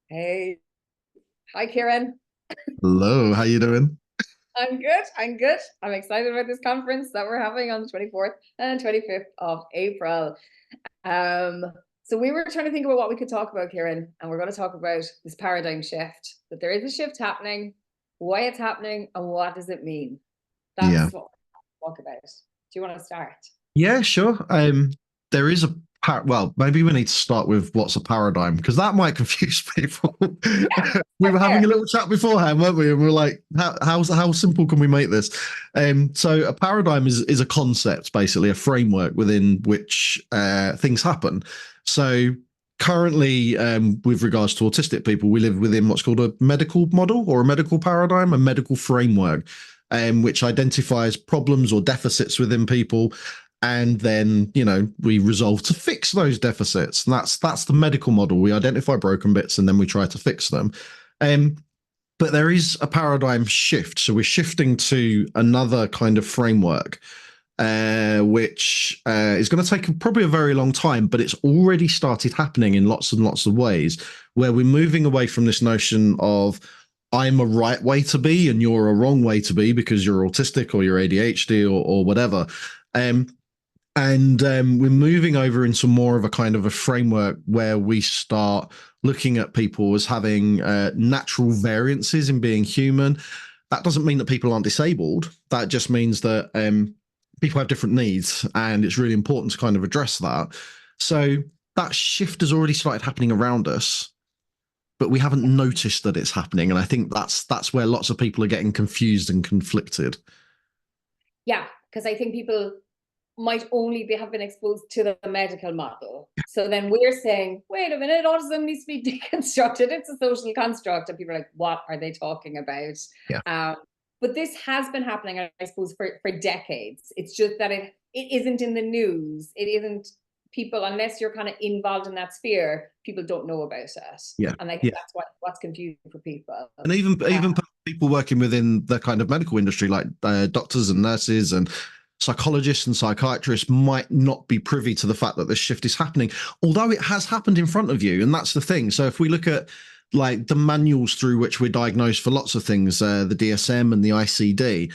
Hey, hi Kieran. Hello, how you doing? I'm good. I'm good. I'm excited about this conference that we're having on the 24th and 25th of April. Um, so we were trying to think about what we could talk about, Kieran, and we're going to talk about this paradigm shift, that there is a shift happening, why it's happening, and what does it mean? Yeah. That's what we'll talk about. Do you want to start? Yeah, sure. There is a well, maybe we need to start with what's a paradigm because that might confuse people. Yeah, We were having fair. a little chat beforehand, weren't we? And we are like, how simple can we make this? So a paradigm is a concept, basically a framework within which things happen. So currently, with regards to autistic people, we live within what's called a medical model or a medical paradigm, a medical framework, which identifies problems or deficits within people, and then we resolve to fix those deficits. And that's the medical model. We identify broken bits and then we try to fix them. um, but there is a paradigm shift, so we're shifting to another kind of framework, which is going to take probably a very long time, but it's already started happening in lots and lots of ways, where we're moving away from this notion of I'm a right way to be and you're a wrong way to be because you're autistic or you're ADHD or whatever. Um, and we're moving over into more of a kind of a framework where we start looking at people as having natural variances in being human. That doesn't mean that people aren't disabled. That just means that people have different needs, and it's really important to kind of address that. So that shift has already started happening around us, but we haven't noticed that it's happening. And I think that's where lots of people are getting confused and conflicted. Yeah, because I think people might only have been exposed to the medical model. So then we're saying, wait a minute, autism needs to be deconstructed. It's a social construct. And people are like, what are they talking about? Yeah. But this has been happening, I suppose, for decades. It's just that it isn't in the news. It isn't people, unless you're kind of involved in that sphere, people don't know about it. Yeah. And I think Yeah. that's what's confusing for people. And even people working within the kind of medical industry, like doctors and nurses and psychologists and psychiatrists, might not be privy to the fact that this shift is happening, although it has happened in front of you. And that's the thing. So if we look at like the manuals through which we're diagnosed for lots of things, the DSM and the ICD,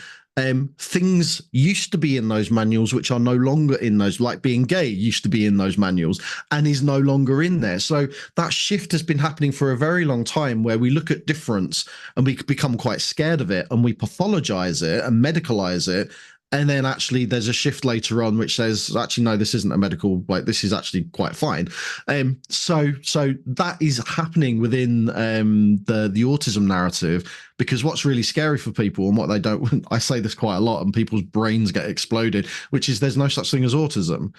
things used to be in those manuals which are no longer in those, like being gay used to be in those manuals and is no longer in there. So that shift has been happening for a very long time, where we look at difference and we become quite scared of it and we pathologize it and medicalize it. And then actually there's a shift later on which says, actually, no, this isn't a medical, like this is actually quite fine. So that is happening within the autism narrative, because what's really scary for people and what they don't, I say this quite a lot and people's brains get exploded, which is there's no such thing as autism.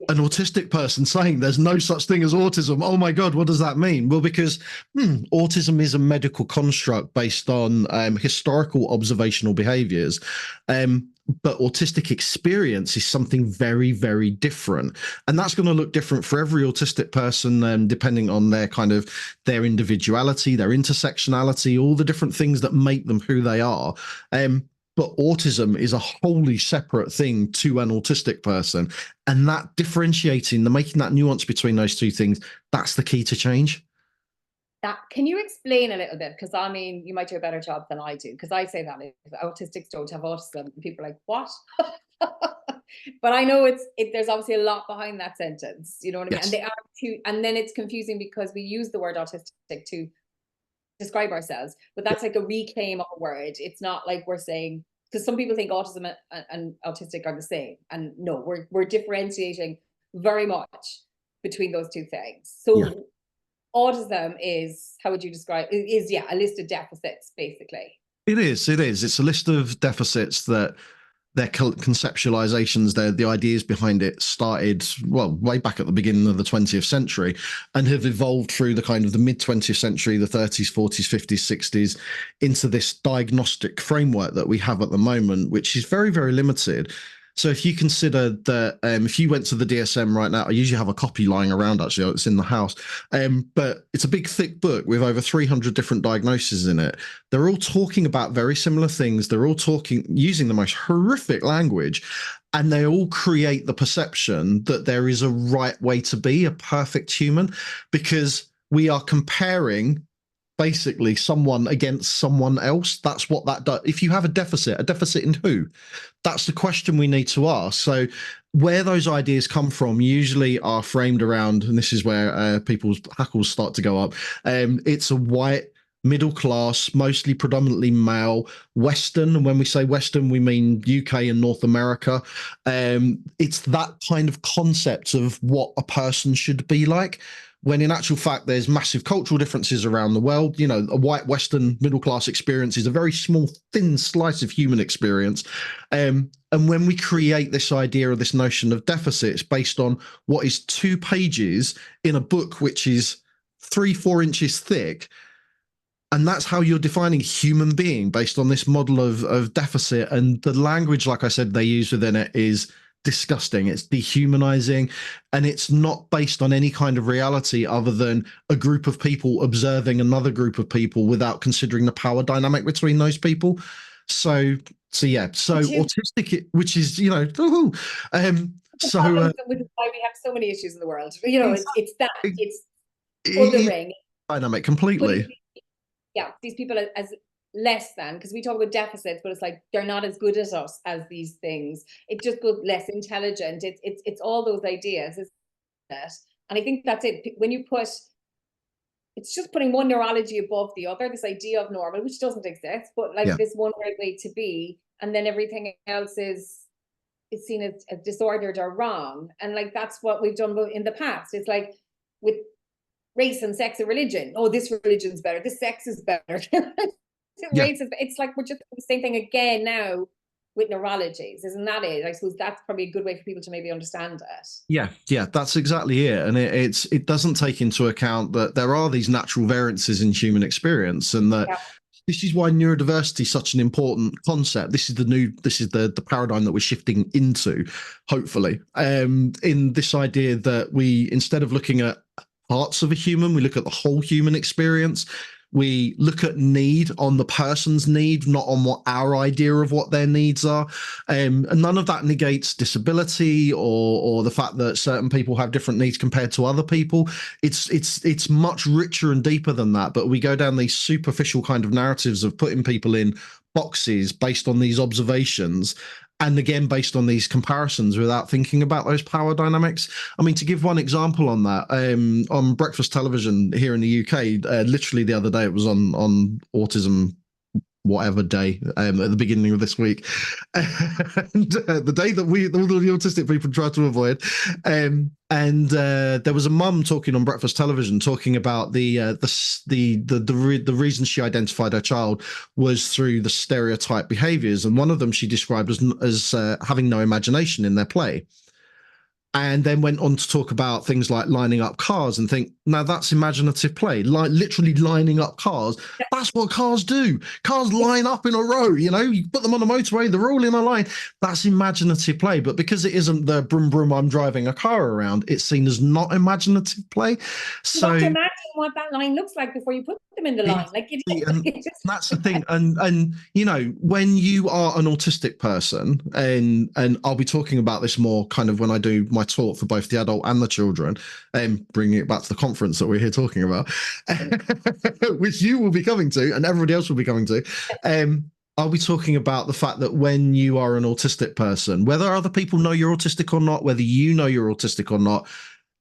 An autistic person saying there's no such thing as autism. Oh my God, what does that mean? Well, because autism is a medical construct based on historical observational behaviors. But autistic experience is something very, very different. And that's going to look different for every autistic person, depending on their kind of their individuality, their intersectionality, all the different things that make them who they are. But autism is a wholly separate thing to an autistic person. And that differentiating, the making that nuance between those two things, that's the key to change. That, can you explain a little bit? Because I mean, you might do a better job than I do. Because I say that if autistics don't have autism, and people are like, what? But I know there's obviously a lot behind that sentence. You know what I mean? And Yes. they are too, and then it's confusing because we use the word autistic to describe ourselves, but Yeah. that's like a reclaim of a word. It's not like we're saying, because some people think autism and autistic are the same, and no, we're differentiating very much between those two things. Yeah. So autism is, how would you describe, is yeah, a list of deficits basically. It is. It is. It's a list of deficits that their conceptualizations, the ideas behind it started, well, way back at the beginning of the 20th century, and have evolved through the kind of the mid 20th century, the 30s, 40s, 50s, 60s, into this diagnostic framework that we have at the moment, which is very, very limited. So if you consider that, if you went to the DSM right now, I usually have a copy lying around, actually, it's in the house, but it's a big, thick book with over 300 different diagnoses in it. They're all talking about very similar things. They're all talking using the most horrific language, and they all create the perception that there is a right way to be a perfect human, because we are comparing basically someone against someone else. That's what that does. If you have a deficit in who? That's the question we need to ask. So where those ideas come from usually are framed around, and this is where people's hackles start to go up. It's a white, middle class, mostly predominantly male, Western. And when we say Western, we mean UK and North America. It's that kind of concept of what a person should be like, when in actual fact, there's massive cultural differences around the world. You know, a white Western middle class experience is a very small, thin slice of human experience. And when we create this idea of this notion of deficits based on what is 2 pages in a book, which is 3-4 inches thick, and that's how you're defining human being based on this model of deficit. And the language, like I said, they use within it is disgusting. It's dehumanizing, and it's not based on any kind of reality other than a group of people observing another group of people without considering the power dynamic between those people. So autistic, which is, you know, so which is why we have so many issues in the world. You know, it's othering dynamic completely. Yeah, these people as less than, because we talk about deficits, but it's like they're not as good as us as these things. It just goes less intelligent. It's all those ideas, isn't it? And I think that's it. When you put, it's just putting one neurology above the other, this idea of normal, which doesn't exist, but like this one right way to be, and then everything else is seen as disordered or wrong. And like that's what we've done in the past. It's like with race and sex and religion. Oh, this religion's better. This sex is better. Race is, it's like we're just the same thing again now with neurologies, isn't that it? I suppose that's probably a good way for people to maybe understand it. Yeah, that's exactly it. And it doesn't take into account that there are these natural variances in human experience, and that this is why neurodiversity is such an important concept. This is the paradigm that we're shifting into, hopefully, in this idea that we, instead of looking at parts of a human, we look at the whole human experience. We look at need on the person's need, not on what our idea of what their needs are. And none of that negates disability or the fact that certain people have different needs compared to other people. It's much richer and deeper than that. But we go down these superficial kind of narratives of putting people in boxes based on these observations, and again, based on these comparisons, without thinking about those power dynamics. I mean, to give one example on that, on breakfast television here in the UK, literally the other day, it was on Autism whatever day at the beginning of this week, and the day that all the autistic people try to avoid, and there was a mum talking on breakfast television talking about the reason she identified her child was through the stereotype behaviors, and one of them she described as having no imagination in their play. And then went on to talk about things like lining up cars and think, now that's imaginative play, like literally lining up cars. That's what cars do. Cars line up in a row, you know, you put them on the motorway, they're all in a line. That's imaginative play. But because it isn't the brum brum, I'm driving a car around, it's seen as not imaginative play. So you have to imagine what that line looks like before you put them in the line. Like that's the thing. And you know, when you are an autistic person, and I'll be talking about this more kind of when I do my talk for both the adult and the children, and bringing it back to the conference that we're here talking about, which you will be coming to and everybody else will be coming to. I'll be talking about the fact that when you are an autistic person, whether other people know you're autistic or not, whether you know you're autistic or not,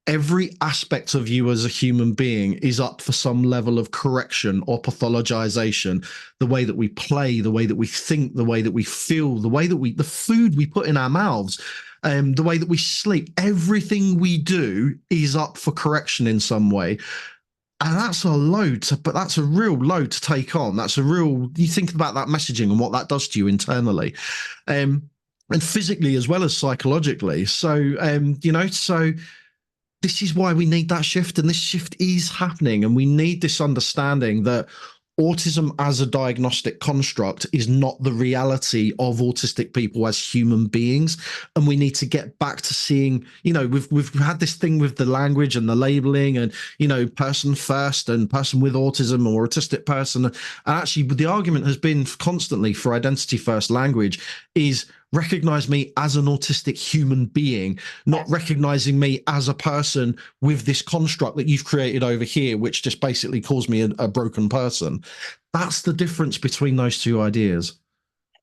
every aspect of you as a human being is up for some level of correction or pathologization. The way that we play, the way that we think, the way that we feel, the food we put in our mouths, the way that we sleep, everything we do is up for correction in some way. And that's a load but that's a real load to take on. You think about that messaging and what that does to you internally, and physically as well as psychologically. So, so this is why we need that shift, and this shift is happening. And we need this understanding that autism as a diagnostic construct is not the reality of autistic people as human beings. And we need to get back to seeing, you know, we've had this thing with the language and the labeling and, you know, person first and person with autism or autistic person. And actually the argument has been constantly for identity first language is recognize me as an autistic human being, not recognizing me as a person with this construct that you've created over here, which just basically calls me a broken person. That's the difference between those two ideas.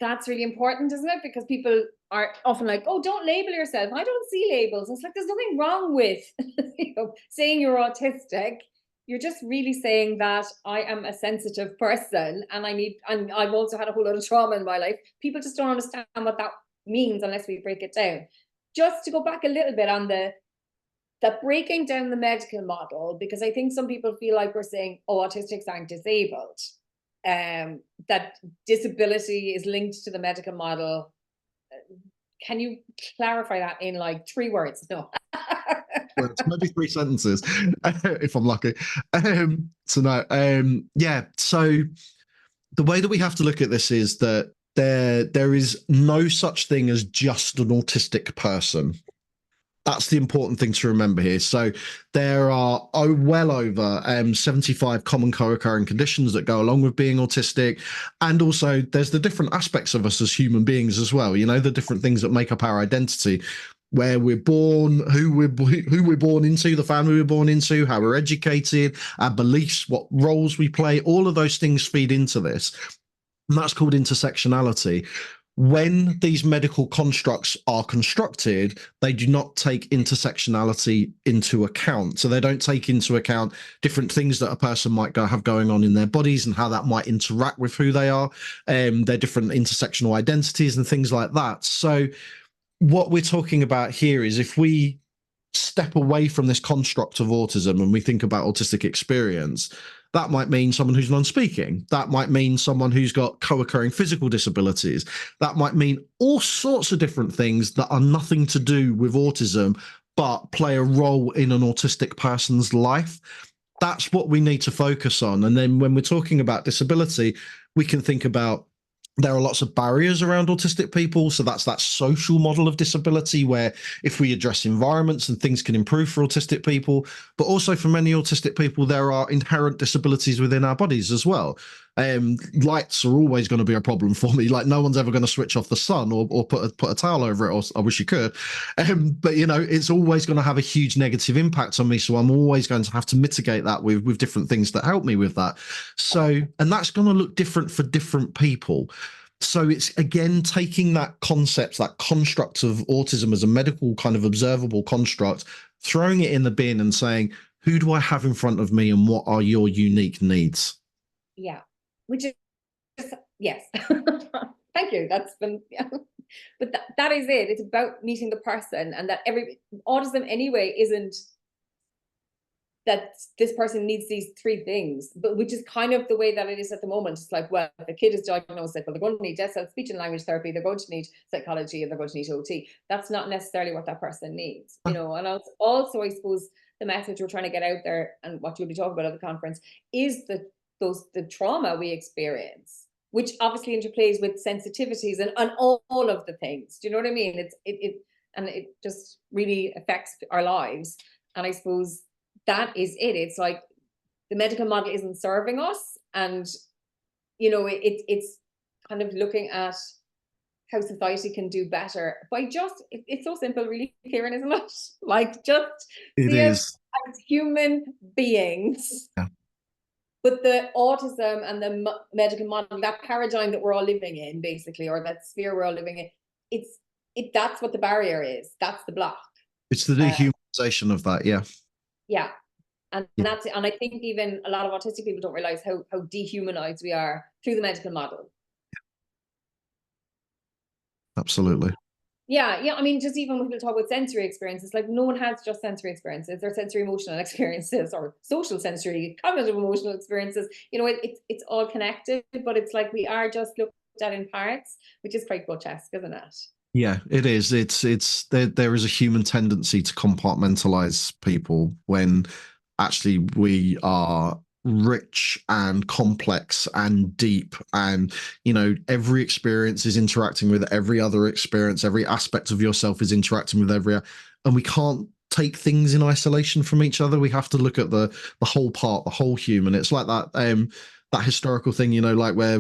That's really important, isn't it? Because people are often like, oh, don't label yourself. I don't see labels. It's like, there's nothing wrong with saying you're autistic. You're just really saying that I am a sensitive person and I've also had a whole lot of trauma in my life. People just don't understand what that means unless we break it down. Just to go back a little bit on the breaking down the medical model, because I think some people feel like we're saying, oh, autistics aren't disabled. That disability is linked to the medical model. Can you clarify that in like 3 words? No. Well, it's maybe 3 sentences if I'm lucky. So the way that we have to look at this is that there is no such thing as just an autistic person. That's the important thing to remember here. So there are well over 75 common co-occurring conditions that go along with being autistic. And also there's the different aspects of us as human beings as well. You know, the different things that make up our identity, where we're born, who we're born into, the family we're born into, how we're educated, our beliefs, what roles we play, all of those things feed into this. And that's called intersectionality. When these medical constructs are constructed, they do not take intersectionality into account. So they don't take into account different things that a person might have going on in their bodies and how that might interact with who they are, their different intersectional identities and things like that. So what we're talking about here is, if we step away from this construct of autism and we think about autistic experience, that might mean someone who's non-speaking. That might mean someone who's got co-occurring physical disabilities. That might mean all sorts of different things that are nothing to do with autism, but play a role in an autistic person's life. That's what we need to focus on. And then when we're talking about disability, we can think about, there are lots of barriers around autistic people. So that's that social model of disability, where if we address environments and things can improve for autistic people, but also for many autistic people, there are inherent disabilities within our bodies as well. Lights are always going to be a problem for me. Like, no one's ever going to switch off the sun or put a towel over it, or I wish you could. But, you know, it's always going to have a huge negative impact on me. So I'm always going to have to mitigate that with different things that help me with that. So, and that's going to look different for different people. So it's, again, taking that concept, that construct of autism as a medical kind of observable construct, throwing it in the bin and saying, who do I have in front of me and what are your unique needs? Yeah, which is, yes. Thank you. That's been, yeah. But that is it. It's about meeting the person, and that autism anyway isn't that this person needs these 3 things, but which is kind of the way that it is at the moment. It's like, well, if a kid is diagnosed, like, well, they're going to need speech and language therapy, they're going to need psychology, and they're going to need OT. That's not necessarily what that person needs, you know. And also, I suppose, the message we're trying to get out there, and what you'll be talking about at the conference, is the trauma we experience, which obviously interplays with sensitivities and all of the things. Do you know what I mean? It just really affects our lives. And I suppose that is it. It's like the medical model isn't serving us, and, you know, it's kind of looking at how society can do better by just, it's so simple, really, Kieran, isn't it? Like, just see us as human beings. Yeah. But the autism and the medical model, that paradigm that we're all living in, basically, or that sphere we're all living in, that's what the barrier is. That's the block. It's the dehumanization of that, yeah. Yeah. And that's it. And I think even a lot of autistic people don't realize how dehumanized we are through the medical model. Absolutely. Yeah. I mean, just even when people talk about sensory experiences, like, no one has just sensory experiences. They're sensory emotional experiences, or social sensory, cognitive emotional experiences. You know, it's all connected, but it's like we are just looked at in parts, which is quite grotesque, isn't it? Yeah, it is. There is a human tendency to compartmentalize people, when actually we are rich and complex and deep, and, you know, every experience is interacting with every other experience. Every aspect of yourself is interacting with and we can't take things in isolation from each other. We have to look at the whole part, the whole human. It's like that historical thing, you know, like where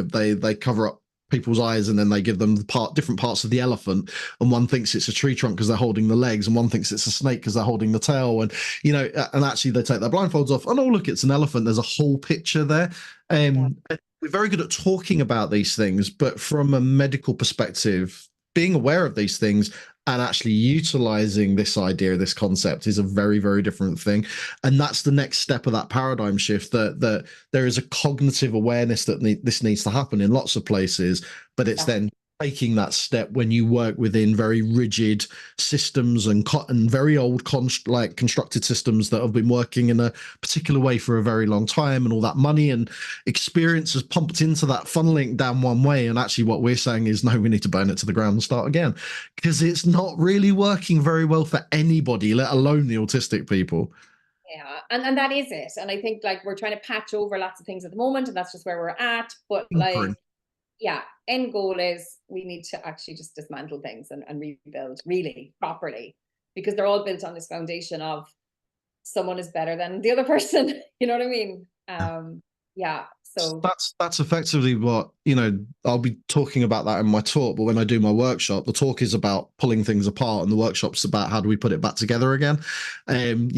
they cover up people's eyes, and then they give them different parts of the elephant, and one thinks it's a tree trunk because they're holding the legs, and one thinks it's a snake because they're holding the tail, and and actually they take their blindfolds off, and oh look, it's an elephant. There's a whole picture there. We're very good at talking about these things, but from a medical perspective, being aware of these things and actually utilizing this idea, this concept, is a very, very different thing. And that's the next step of that paradigm shift, that there is a cognitive awareness that this needs to happen in lots of places, but it's then taking that step when you work within very rigid systems and very old constructed systems that have been working in a particular way for a very long time, and all that money and experience is pumped into that, funneling down one way. And actually what we're saying is, no, we need to burn it to the ground and start again, because it's not really working very well for anybody, let alone the autistic people. Yeah, and that is it. And I think like we're trying to patch over lots of things at the moment, and that's just where we're at. But like, yeah, end goal is we need to actually just dismantle things and rebuild really properly, because they're all built on this foundation of someone is better than the other person. You know what I mean? Yeah. So that's effectively what, I'll be talking about that in my talk, but when I do my workshop, the talk is about pulling things apart, and the workshop's about how do we put it back together again. And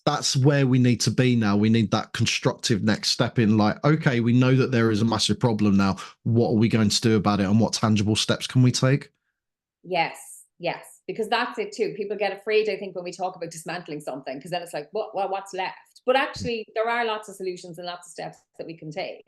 that's where we need to be now. We need that constructive next step in, like, okay, we know that there is a massive problem now. What are we going to do about it, and what tangible steps can we take? Yes, because that's it too. People get afraid, I think, when we talk about dismantling something, because then it's like, what's left? But actually, there are lots of solutions and lots of steps that we can take.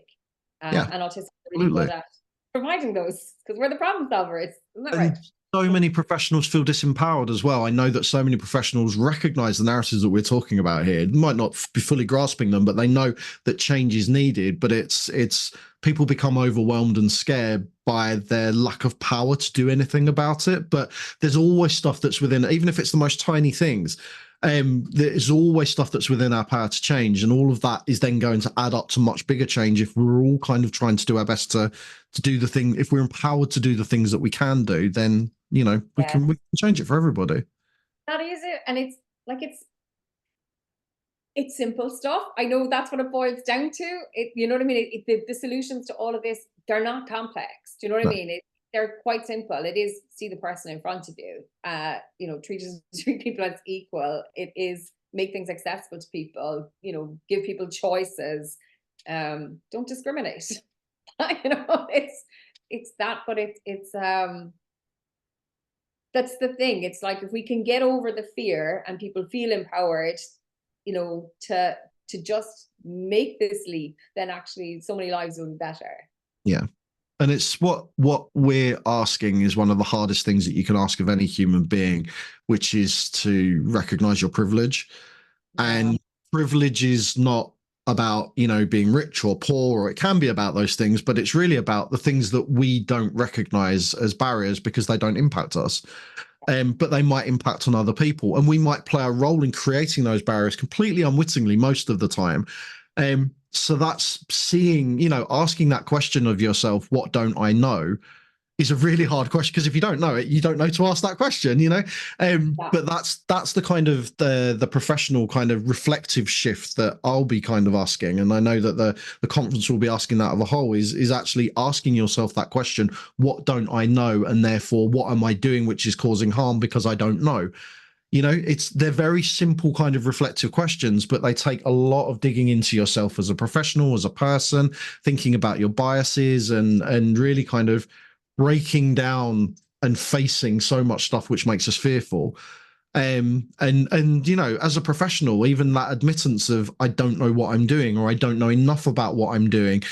And autism is really good at providing those, because we're the problem solvers. Isn't that right? So many professionals feel disempowered as well. I know that so many professionals recognize the narratives that we're talking about here. Might not be fully grasping them, but they know that change is needed. But it's people become overwhelmed and scared by their lack of power to do anything about it. But there's always stuff that's within, even if it's the most tiny things. There's always stuff that's within our power to change, and all of that is then going to add up to much bigger change if we're all kind of trying to do our best to do the thing. If we're empowered to do the things that we can do, then we can change it for everybody. That is it. And it's like it's simple stuff. I know that's what it boils down to. You know what I mean? The solutions to all of this, they're not complex. Do you know what I mean? They're quite simple. It is see the person in front of you. Treat people as equal. It is make things accessible to people. Give people choices. Don't discriminate. It's that, but it's that's the thing. It's like, if we can get over the fear and people feel empowered, to just make this leap, then actually so many lives will be better. Yeah. And it's what we're asking is one of the hardest things that you can ask of any human being, which is to recognize your privilege. And privilege is not about, being rich or poor, or it can be about those things, but it's really about the things that we don't recognize as barriers because they don't impact us. But they might impact on other people, and we might play a role in creating those barriers completely unwittingly most of the time. So that's asking that question of yourself, what don't I know, is a really hard question, because if you don't know it, you don't know to ask that question, But that's the kind of the professional kind of reflective shift that I'll be kind of asking. And I know that the conference will be asking that of a whole, is actually asking yourself that question, what don't I know? And therefore, what am I doing which is causing harm because I don't know? They're very simple kind of reflective questions, but they take a lot of digging into yourself as a professional, as a person, thinking about your biases, and really kind of breaking down and facing so much stuff which makes us fearful. And as a professional, even that admittance of I don't know what I'm doing, or I don't know enough about what I'm doing,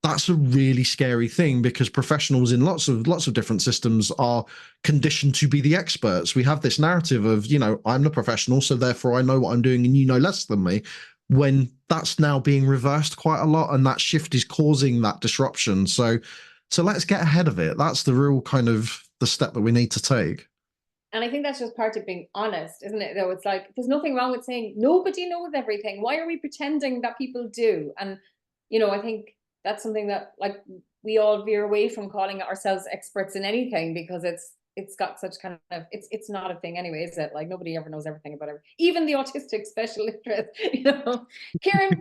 that's a really scary thing, because professionals in lots of different systems are conditioned to be the experts. We have this narrative of, I'm the professional, so therefore I know what I'm doing and you know less than me, when that's now being reversed quite a lot, and that shift is causing that disruption. So let's get ahead of it. That's the real kind of the step that we need to take. And I think that's just part of being honest, isn't it? Though it's like, there's nothing wrong with saying nobody knows everything. Why are we pretending that people do? And, I think that's something that, like, we all veer away from calling ourselves experts in anything, because it's got such kind of, it's not a thing anyway, is it? Like, nobody ever knows everything about everything, even the autistic special interest, Kieran,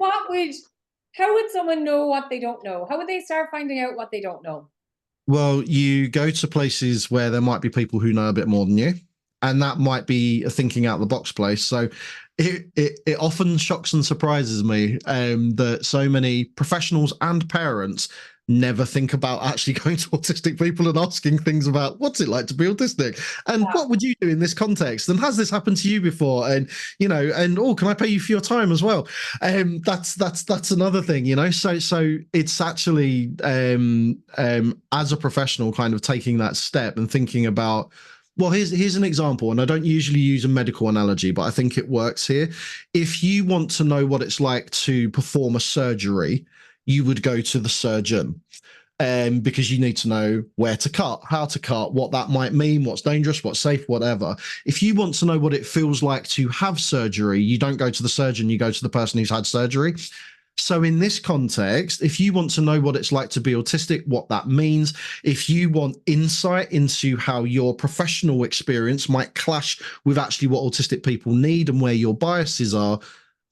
how would someone know what they don't know? How would they start finding out what they don't know? Well, you go to places where there might be people who know a bit more than you, and that might be a thinking out the box place. So it often shocks and surprises me that so many professionals and parents never think about actually going to autistic people and asking things about what's it like to be autistic and Yeah. what would you do in this context and has this happened to you before, and and oh, can I pay you for your time as well? That's another thing, so it's actually as a professional kind of taking that step and thinking about, well, here's an example, and I don't usually use a medical analogy, but I think it works here. If you want to know what it's like to perform a surgery, you would go to the surgeon, because you need to know where to cut, how to cut, what that might mean, what's dangerous, what's safe, whatever. If you want to know what it feels like to have surgery, you don't go to the surgeon, you go to the person who's had surgery. So in this context, if you want to know what it's like to be autistic, what that means, if you want insight into how your professional experience might clash with actually what autistic people need and where your biases are,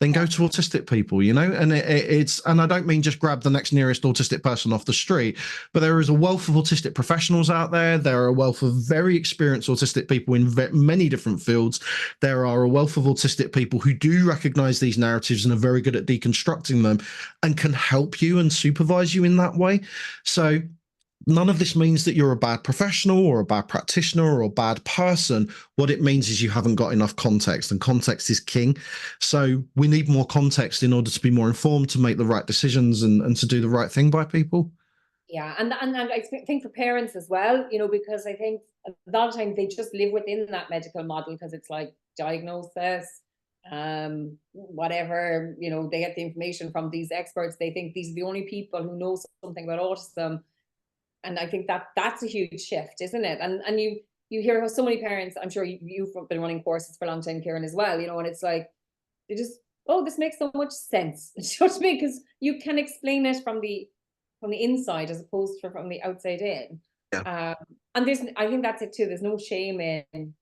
then go to autistic people, and and I don't mean just grab the next nearest autistic person off the street, but there is a wealth of autistic professionals out there. There are a wealth of very experienced autistic people in many different fields. There are a wealth of autistic people who do recognize these narratives and are very good at deconstructing them and can help you and supervise you in that way. So none of this means that you're a bad professional or a bad practitioner or a bad person. What it means is you haven't got enough context, and context is king. So we need more context in order to be more informed, to make the right decisions, and to do the right thing by people. Yeah, and I think for parents as well, because I think a lot of times they just live within that medical model because it's like diagnosis, whatever, they get the information from these experts. They think these are the only people who know something about autism, and I think that's a huge shift, isn't it? And you hear how so many parents, I'm sure you've been running courses for a long time, Kieran, as well, and it's like they just, oh, this makes so much sense. You know what I mean? Because you can explain it from the inside as opposed to from the outside in. Yeah. Um, and I think that's it too. There's no shame in.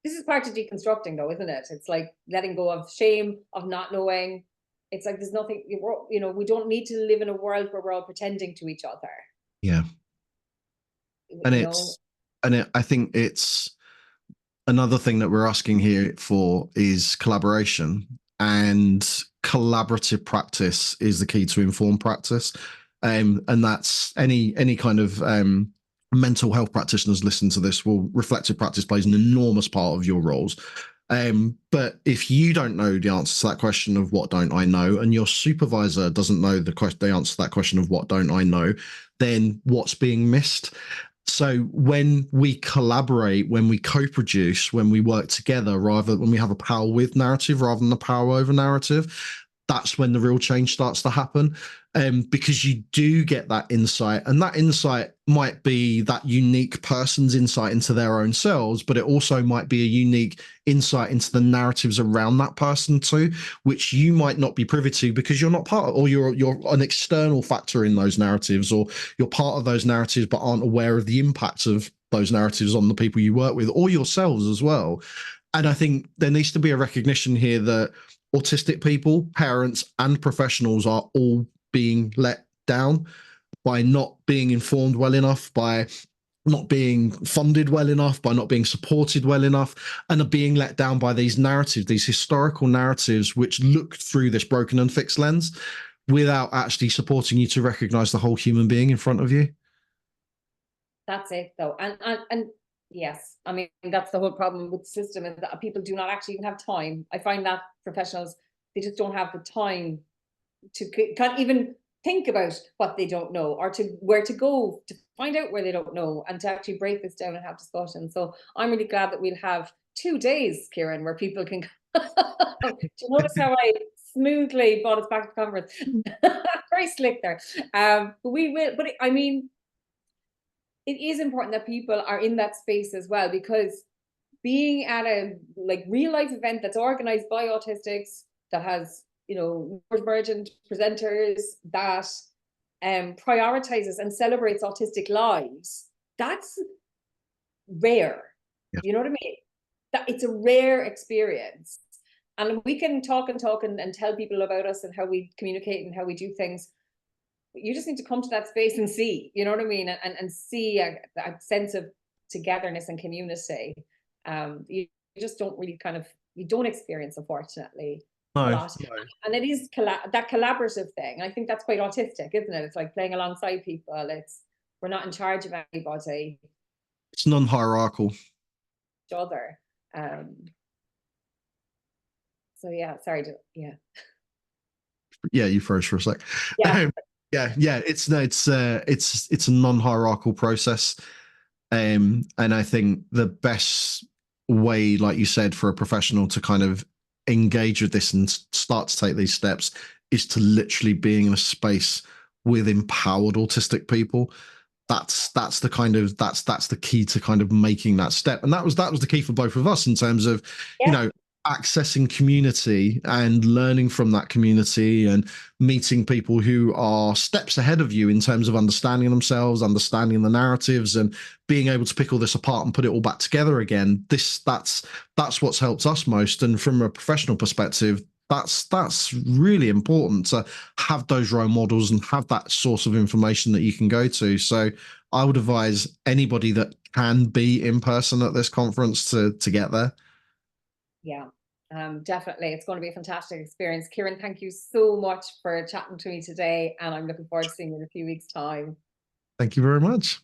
This is part of deconstructing, though, isn't it? It's like letting go of shame, of not knowing. It's like there's nothing. We don't need to live in a world where we're all pretending to each other. Yeah. And You know. I think it's another thing that we're asking here for is collaboration, and collaborative practice is the key to informed practice. And that's any kind of mental health practitioners listen to this will reflective practice plays an enormous part of your roles. But if you don't know the answer to that question of what don't I know, and your supervisor doesn't know the answer to that question of what don't I know, then what's being missed? So when we collaborate, when we co-produce, when we work together, when we have a power with narrative rather than a power over narrative, that's when the real change starts to happen. Because you do get that insight, and that insight might be that unique person's insight into their own selves, but it also might be a unique insight into the narratives around that person too, which you might not be privy to because you're not part of, or you're an external factor in those narratives, or you're part of those narratives but aren't aware of the impact of those narratives on the people you work with or yourselves as well. And I think there needs to be a recognition here that autistic people, parents, and professionals are all being let down by not being informed well enough, by not being funded well enough, by not being supported well enough, and are being let down by these narratives, these historical narratives, which look through this broken and fixed lens without actually supporting you to recognize the whole human being in front of you. That's it, though, and yes, I mean that's the whole problem with the system is that people do not actually even have time. I find that professionals, they just don't have the time can't even think about what they don't know, or to where to go to find out where they don't know, and to actually break this down and have discussion. So I'm really glad that we'll have 2 days, Kieran, where people can do you notice how I smoothly brought us back to conference? Very slick there. But we will, but I mean, it is important that people are in that space as well, because being at a like real life event that's organized by Autistics, that has divergent presenters, that prioritizes and celebrates autistic lives, that's rare. Yeah. You know what I mean? That it's a rare experience. And we can talk and talk and tell people about us and how we communicate and how we do things. you just need to come to that space and see, you know what I mean? And see a sense of togetherness and community. You just don't really you don't experience, unfortunately, a No, lot. no. And it is that collaborative thing. I think that's quite autistic, isn't it? It's like playing alongside people. We're not in charge of anybody. It's non-hierarchical. Each other. So yeah, sorry. Yeah. Yeah, you froze for a sec. Yeah. Yeah. It's a non-hierarchical process. And I think the best way, like you said, for a professional to kind of engage with this and start to take these steps is to literally being in a space with empowered autistic people. That's the key to kind of making that step. And that was the key for both of us in terms of, accessing community and learning from that community and meeting people who are steps ahead of you in terms of understanding themselves, understanding the narratives, and being able to pick all this apart and put it all back together again. That's what's helped us most. And from a professional perspective, that's really important to have those role models and have that source of information that you can go to. So I would advise anybody that can be in person at this conference to get there. Yeah, definitely. It's going to be a fantastic experience. Kieran, thank you so much for chatting to me today. And I'm looking forward to seeing you in a few weeks' time. Thank you very much.